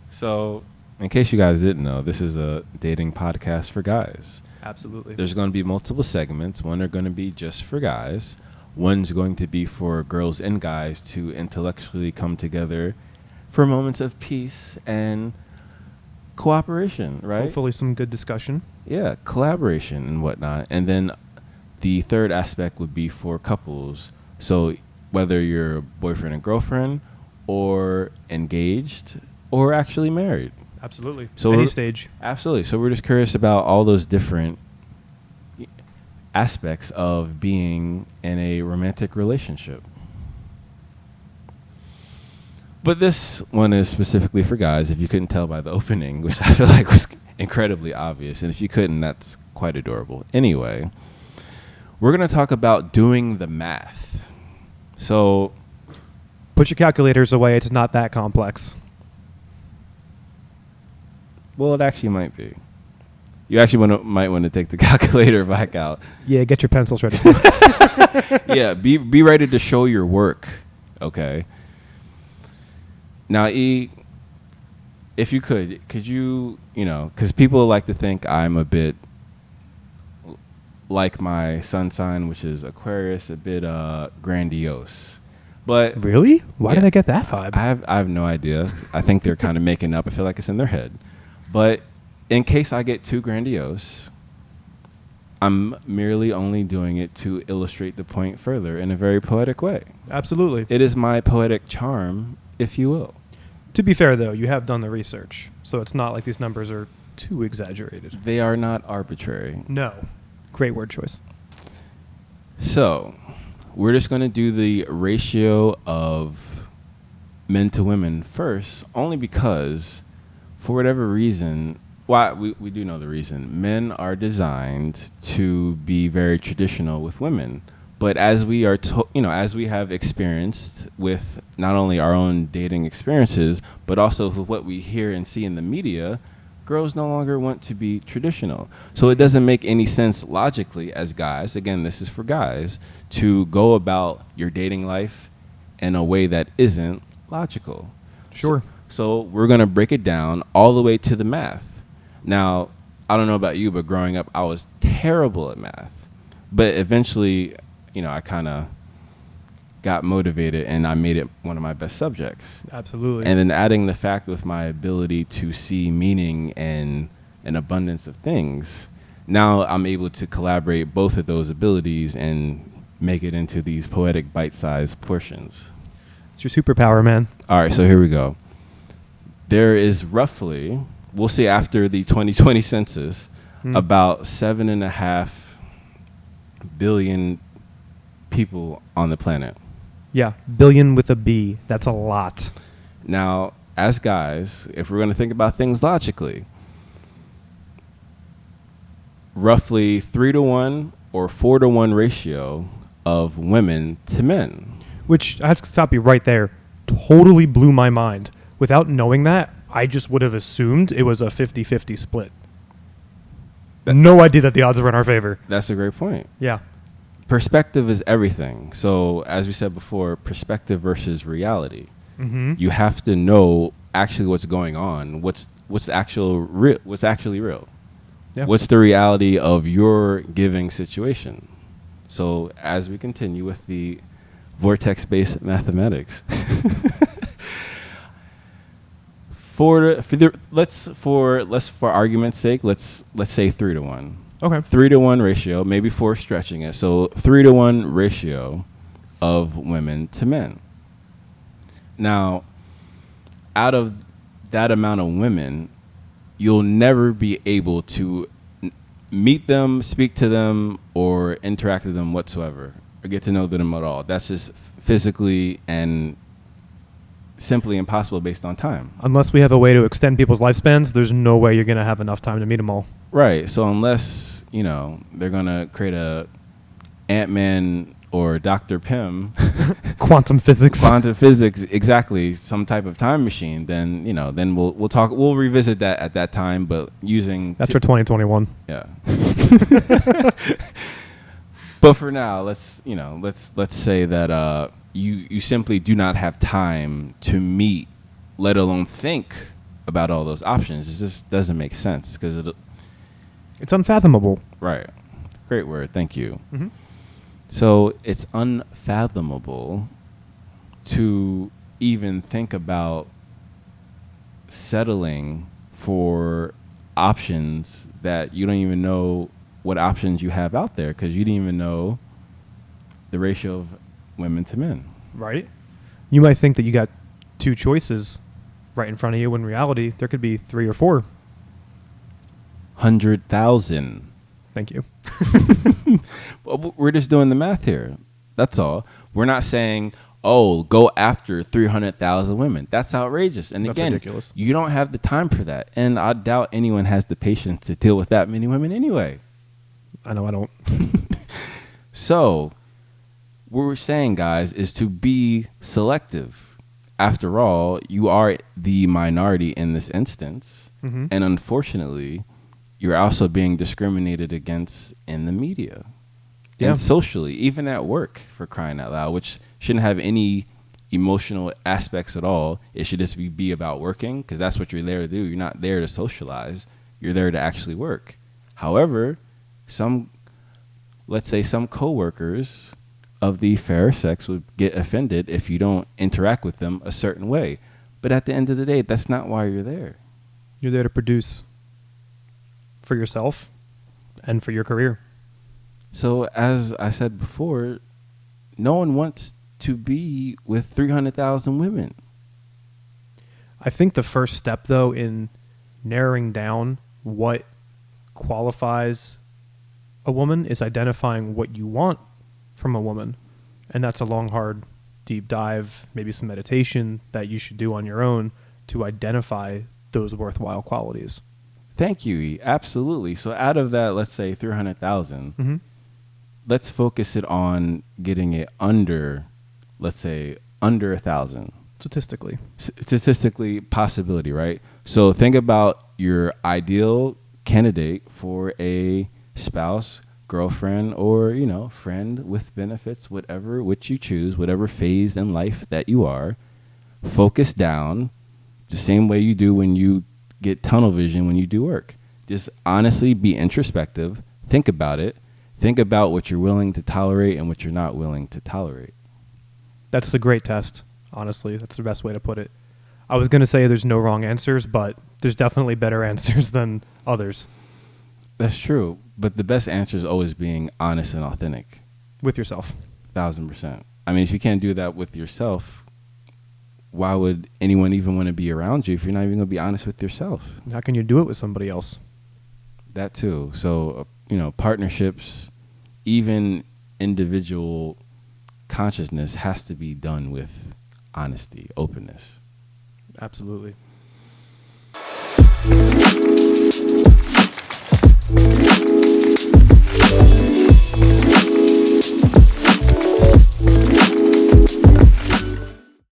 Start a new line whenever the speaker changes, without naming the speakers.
So, in case you guys didn't know, this is a dating podcast for guys.
Absolutely.
There's going to be multiple segments. One are going to be just for guys. One's going to be for girls and guys to intellectually come together for moments of peace and cooperation, right?
Hopefully some good discussion.
Yeah, collaboration and whatnot. And then the third aspect would be for couples. So whether you're boyfriend and girlfriend or engaged or actually married.
Absolutely.
So
any stage.
Absolutely. So we're just curious about all those different aspects of being in a romantic relationship. But this one is specifically for guys, if you couldn't tell by the opening, which I feel like was incredibly obvious. And if you couldn't, that's quite adorable. Anyway, we're going to talk about doing the math. So
put your calculators away. It's not that complex.
Well, it actually might be. You actually might want to take the calculator back out.
Yeah, get your pencils ready too.
Yeah, be ready to show your work. Okay. Now, E, if you could you, because people like to think I'm a bit like my sun sign, which is Aquarius, a bit grandiose. But
really? Why did I get that vibe?
I have no idea. I think they're kind of making up. I feel like it's in their head. But in case I get too grandiose, I'm merely only doing it to illustrate the point further in a very poetic way.
Absolutely.
It is my poetic charm, if you will.
To be fair, though, you have done the research, so it's not like these numbers are too exaggerated.
They are not arbitrary.
No. Great word choice.
So, we're just going to do the ratio of men to women first, only because, for whatever reason, we do know the reason. Men are designed to be very traditional with women. But as we are, as we have experienced with not only our own dating experiences, but also with what we hear and see in the media, girls no longer want to be traditional. So it doesn't make any sense logically as guys, again, this is for guys, to go about your dating life in a way that isn't logical.
Sure.
So we're going to break it down all the way to the math. Now, I don't know about you, but growing up, I was terrible at math. But eventually, I kind of got motivated and I made it one of my best subjects.
Absolutely.
And then adding the fact with my ability to see meaning and an abundance of things, now I'm able to collaborate both of those abilities and make it into these poetic bite-sized portions.
It's your superpower, man.
All right, so here we go. There is roughly, we'll say after the 2020 census, about 7.5 billion people on the planet.
Yeah, billion with a B. That's a lot.
Now, as guys, if we're going to think about things logically, roughly 3-to-1 or 4-to-1 ratio of women to men.
Which, I have to stop you right there, totally blew my mind. Without knowing that, I just would have assumed it was a 50-50 split. No idea that the odds were in our favor.
That's a great point.
Yeah.
Perspective is everything. So, as we said before, perspective versus reality.
Mm-hmm.
You have to know actually what's going on. What's actually real.
Yeah.
What's the reality of your giving situation? So, as we continue with the vortex-based mathematics, for argument's sake, let's say 3-to-1.
Okay.
3-to-1 ratio, maybe 4 stretching it. So 3-to-1 ratio of women to men. Now, out of that amount of women, you'll never be able to meet them, speak to them, or interact with them whatsoever, or get to know them at all. That's just physically and simply impossible based on time.
Unless we have a way to extend people's lifespans, there's no way you're going to have enough time to meet them all.
Right. So unless, they're going to create a Ant-Man or Dr. Pym,
Quantum physics,
exactly, some type of time machine, then, then we'll revisit that at that time, but using
that's for 2021.
Yeah. But for now, let's say that you simply do not have time to meet, let alone think about all those options. It just doesn't make sense because
it's unfathomable.
Right. Great word. Thank you.
Mm-hmm.
So it's unfathomable to even think about settling for options that you don't even know what options you have out there because you didn't even know the ratio of women to men.
Right. You might think that you got 2 choices right in front of you when in reality there could be 3 or 4.
100,000.
Thank you.
Well, we're just doing the math here. That's all. We're not saying, oh, go after 300,000 women. That's outrageous. And
That's
again,
ridiculous.
You don't have the time for that. And I doubt anyone has the patience to deal with that many women anyway.
I know I don't.
So what we're saying, guys, is to be selective. After all, you are the minority in this instance.
Mm-hmm.
And unfortunately, you're also being discriminated against in the media.
Yeah.
And socially, even at work, for crying out loud, which shouldn't have any emotional aspects at all. It should just be about working because that's what you're there to do. You're not there to socialize. You're there to actually work. However, let's say some coworkers of the fairer sex would get offended if you don't interact with them a certain way. But at the end of the day, that's not why you're there.
You're there to produce for yourself and for your career.
So as I said before, no one wants to be with 300,000 women.
I think the first step, though, in narrowing down what qualifies a woman is identifying what you want from a woman. And that's a long, hard, deep dive, maybe some meditation that you should do on your own to identify those worthwhile qualities.
Thank you, E. Absolutely. So out of that, let's say 300,000,
Mm-hmm.
let's focus it on getting it under, let's say, under 1,000. Statistically, possibility, right? So think about your ideal candidate for a spouse, girlfriend, or, friend with benefits, whatever which you choose, whatever phase in life that you are. Focus down the same way you do when you get tunnel vision when you do work. Just honestly be introspective. Think about it. Think about what you're willing to tolerate and what you're not willing to tolerate.
That's the great test, honestly. That's the best way to put it. I was going to say there's no wrong answers, but there's definitely better answers than others.
That's true. But the best answer is always being honest and authentic.
With yourself.
1,000%. I mean, if you can't do that with yourself, why would anyone even want to be around you if you're not even going to be honest with yourself?
How can you do it with somebody else?
That too. So, partnerships, even individual consciousness has to be done with honesty, openness.
Absolutely.